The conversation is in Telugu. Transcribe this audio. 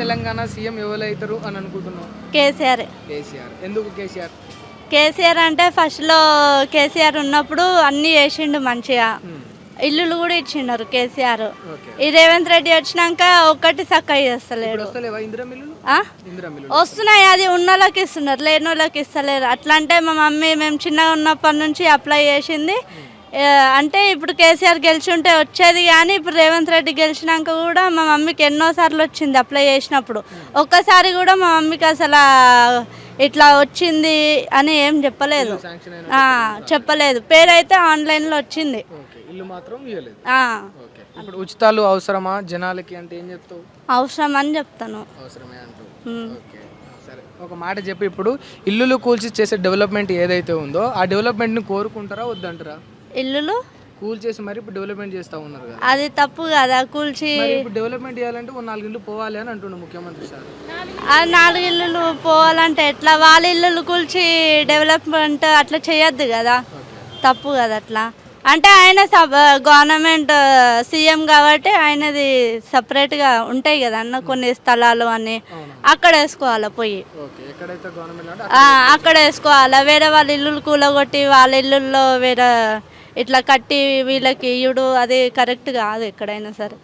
తెలంగాణ సీఎం ఎవరు అవుతారు అని అనుకుంటున్నావు? కేసీఆర్. కేసీఆర్. ఎందుకు కేసీఆర్? కేసీఆర్ అంటే ఫస్ట్లో కేసీఆర్ ఉన్నప్పుడు అన్నీ చేసిండు మంచిగా, ఇల్లులు కూడా ఇచ్చిండారు కేసీఆర్. ఓకే. ఈ రేవంత్ రెడ్డి వచ్చినాక ఒక్కటి చక్కగా చేస్తలేడు. వస్తలేవా ఇందిరా మిల్లులు? ఆ? ఇందిరా మిల్లులు వస్తున్నాయి, అది ఉన్న వాళ్ళకి ఇస్తున్నారు, లేని వాళ్ళకి ఇస్తలేరు. అట్లా అంటే మా మమ్మీ మేము చిన్నగా ఉన్నప్పటి నుంచి అప్లై చేసింది. అంటే ఇప్పుడు కేసీఆర్ గెలిచుంటే వచ్చేది, కానీ ఇప్పుడు రేవంత్ రెడ్డి గెలిచినాక కూడా మా మమ్మీకి ఎన్నోసార్లు వచ్చింది అప్లై చేసినప్పుడు. ఒక్కసారి కూడా మా మమ్మీకి అసలు ఇట్లా వచ్చింది అని ఏం చెప్పలేదు. శాంక్షన్ అయిన చెప్పలేదు. పేరైతే ఆన్లైన్లో వచ్చింది. ఓకే. ఇల్లు మాత్రం ఇవ్వలేదు. ఆ, ఓకే. ఇప్పుడు ఉచితాలు అవసరమా జనాలకి అంటే ఏం చెప్తావు? అవసరం అని చెప్తాను. అవసరమే అంటావు. ఓకే. సరే, ఒక మాట చెప్పి, ఇప్పుడు ఇల్లులు కూల్చి చేసే డెవలప్మెంట్ ఏదైతే ఉందో ఆ డెవలప్మెంట్ని కోరుకుంటారా వద్దంటారా? ఇల్లులు కూల్ చేసి మరి ఇప్పుడు డెవలప్మెంట్ చేస్తా ఉన్నారు కదా, అది తప్పు కదా. కూల్చి మరి ఇప్పుడు డెవలప్మెంట్ చేయాలంటే ఓ 4 ఇల్లు పోవాలి అని అంటుండు ముఖ్యమంత్రి సార్. ఆ 4 ఇల్లులు పోవాలంటే ఎట్లా? వాళ్ళ ఇల్లులు కూల్చి డెవలప్మెంట్ అట్లా చేయొద్దు కదా, తప్పు కదా అట్లా. అంటే ఆయన గవర్నమెంట్ సీఎం కాబట్టి ఆయనది సపరేట్గా ఉంటాయి కదా అన్న కొన్ని స్థలాలు అని, అక్కడ వేసుకోవాలి పోయి. ఓకే. ఎక్కడైతే గవర్నమెంట్ అక్కడ వేసుకోవాలి. వేరే వాళ్ళ ఇల్లులు కూలగొట్టి వాళ్ళ ఇల్లుల్లో వేరే ఇట్లా కట్టి వీళ్ళకి ఇయ్యుడు అది కరెక్ట్ కాదు ఎక్కడైనా సరే.